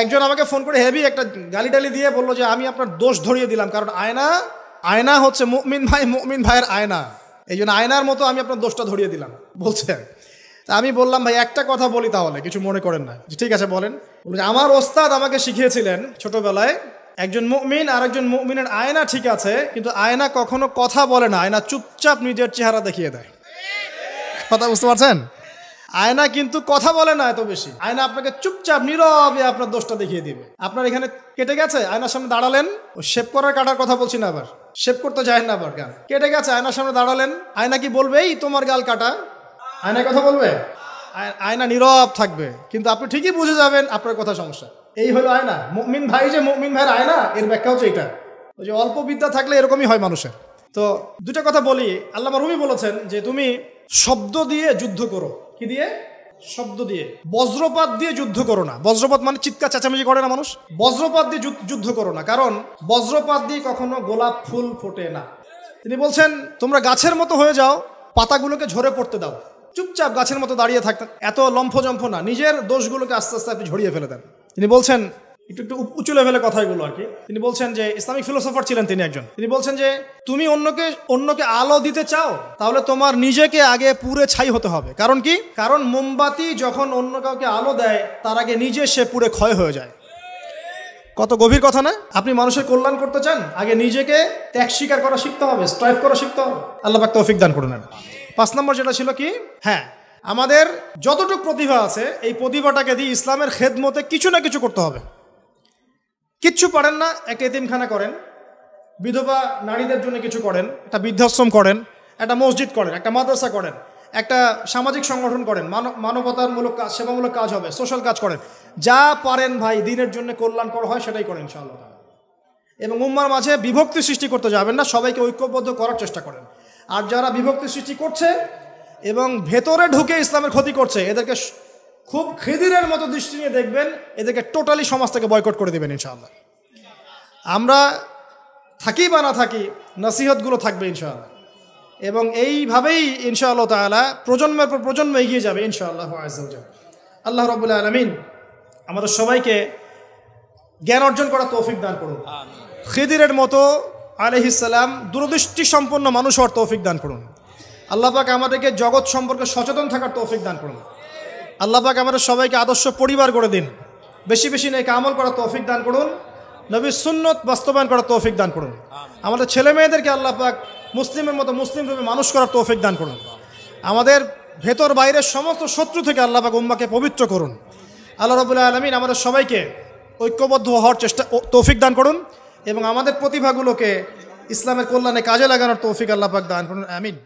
একজন আমাকে ফোন করে হেভি একটা গালিটালি দিয়ে বললো যে আমি আপনার দোষ ধরিয়ে দিলাম, কারণ আয়না হচ্ছে মুমিন ভাইয়ের আয়না, এই জন্য আয়নার মতো আমি আপনার দোষটা ধরিয়ে দিলাম বলছে। তা আমি বললাম ভাই একটা কথা বলি, তাহলে কিছু মনে করেন না। ঠিক আছে বলেন। আমার ওস্তাদ আমাকে শিখিয়েছিলেন ছোটবেলায়, একজন মুমিন আর একজন মুমিনের আয়না ঠিক আছে, কিন্তু আয়না কখনো কথা বলে না, আয়না চুপচাপ নিজের চেহারা দেখিয়ে দেয়। কথা বুঝতে পারছেন? আয়না কিন্তু কথা বলে না এত বেশি, আয়না আপনাকে চুপচাপ নীরবে আপনার দোষটা দেখিয়ে দিবে। আপনার এখানে কেটে গেছে, আয়নার সামনে দাঁড়ালেন, শেভ করার কাটার কথা বলছি না, আবার শেভ করতে যায় না, আবার গান কেটে গেছে, আয়নার সামনে দাঁড়ালেন, আয়না কি বলবে এই তোমার গাল কাটা? আয়না কথা বলবে? আয়না নীরব থাকবে, কিন্তু আপনি ঠিকই বুঝে যাবেন আপনার কথা সমস্যা। এই হলো আয়না। মুমিন ভাই যে মুমিন ভাইয়ের আয়না, এর ব্যাখ্যা হচ্ছে এটা। ওই যে অল্প বিদ্যা থাকলে এরকমই হয় মানুষের। তো দুটা কথা বলি। আল্লামা রুমি বলেছেন যে তুমি শব্দ দিয়ে যুদ্ধ করো। কি দিয়ে? শব্দ দিয়ে। বজ্রপাত দিয়ে যুদ্ধ করো না। বজ্রপাত মানে চিৎকার চেঁচামেচি করে না মানুষ, বজ্রপাত দিয়ে যুদ্ধ করো না, কারণ বজ্রপাত দিয়ে কখনো গোলাপ ফুল ফোটে না। তিনি বলছেন তোমরা গাছের মতো হয়ে যাও, পাতাগুলোকে ঝরে পড়তে দাও, চুপচাপ গাছের মতো দাঁড়িয়ে থাকতেন, এত লম্ফজম্ফ না, নিজের দোষগুলোকে আস্তে আস্তে আপনি ঝরিয়ে ফেলে দেন। তিনি বলছেন একটু উঁচু লেভেলে কথাগুলো আর কি। তিনি বলছেন যে ইসলামিক ফিলোসফার ছিলেন তিনি একজন। তিনি বলছেন যে তুমি অন্যকে আলো দিতে চাও, তাহলে তোমার নিজেকে আগে পুড়ে ছাই হতে হবে। কারণ কি? কারণ মোমবাতি যখন অন্য কাউকে আলো দেয়, তার আগে নিজে সে পুড়ে ক্ষয় হয়ে যায়। কত গভীর কথা না? আপনি মানুষের কল্যাণ করতে চান, আগে নিজেকে ত্যাগ স্বীকার করা শিখতে হবে, স্ট্রাইভ করা শিখতে হবে। আল্লাহ পাক তৌফিক দান করুন। 5 নম্বর যেটা ছিল কি, হ্যাঁ, আমাদের যতটুকু প্রতিভা আছে এই প্রতিভাটাকে দিয়ে ইসলামের খেদমতে কিছু না কিছু করতে হবে। কিচ্ছু পারেন না, একটা এতিমখানা করেন, বিধবা নারীদের জন্য কিছু করেন, একটা বৃদ্ধাশ্রম করেন, একটা মসজিদ করেন, একটা মাদ্রাসা করেন, একটা সামাজিক সংগঠন করেন, মানবতামূলক কাজ, সেবামূলক কাজ হবে, সোশ্যাল কাজ করেন, যা পারেন ভাই দিনের জন্য কল্যাণকর হয় সেটাই করেন ইনশাআল্লাহ। এবং উম্মার মাঝে বিভক্তি সৃষ্টি করতে যাবেন না, সবাইকে ঐক্যবদ্ধ করার চেষ্টা করেন। আর যারা বিভক্তি সৃষ্টি করছে এবং ভেতরে ঢুকে ইসলামের ক্ষতি করছে, এদেরকে খুব খিদিরের মতো দৃষ্টি নিয়ে দেখবেন, এদেরকে টোটালি সমাজ থেকে বয়কট করে দেবেন ইনশাআল্লাহ। আমরা থাকি বা না থাকি, নসিহতগুলো থাকবে ইনশাআল্লাহ, এবং এইভাবেই ইনশাআল্লাহ তাআলা প্রজন্মের পর প্রজন্ম এগিয়ে যাবে ইনশাআল্লাহ আযজা ওয়া জাল। আল্লাহ রাব্বুল আলামিন আমাদের সবাইকে জ্ঞান অর্জন করার তৌফিক দান করুন। খিদিরের মতো আলাইহিস সালাম দূরদৃষ্টি সম্পন্ন মানুষ হওয়ার তৌফিক দান করুন। আল্লাহ পাক আমাদেরকে জগৎ সম্পর্কে সচেতন থাকার তৌফিক দান করুন। আল্লাহ পাক আমাদের সবাইকে আদর্শ পরিবার করে দিন। বেশি বেশি নেক আমল করার তৌফিক দান করুন। নবীর সুন্নত বাস্তবায়ন করার তৌফিক দান করুন। আমাদের ছেলে মেয়েদেরকে আল্লাহ পাক মুসলিমের মতো মুসলিম রূপে মানুষ করার তৌফিক দান করুন। আমাদের ভেতর বাইরের সমস্ত শত্রু থেকে আল্লাহ পাক উম্মাহকে পবিত্র করুন। আল্লাহ রাব্বুল আলামিন আমাদের সবাইকে ঐক্যবদ্ধ হওয়ার তৌফিক দান করুন, এবং আমাদের প্রতিভাগুলোকে ইসলামের কল্যাণে কাজে লাগানোর তৌফিক আল্লাহ পাক দান করুন। আমিন।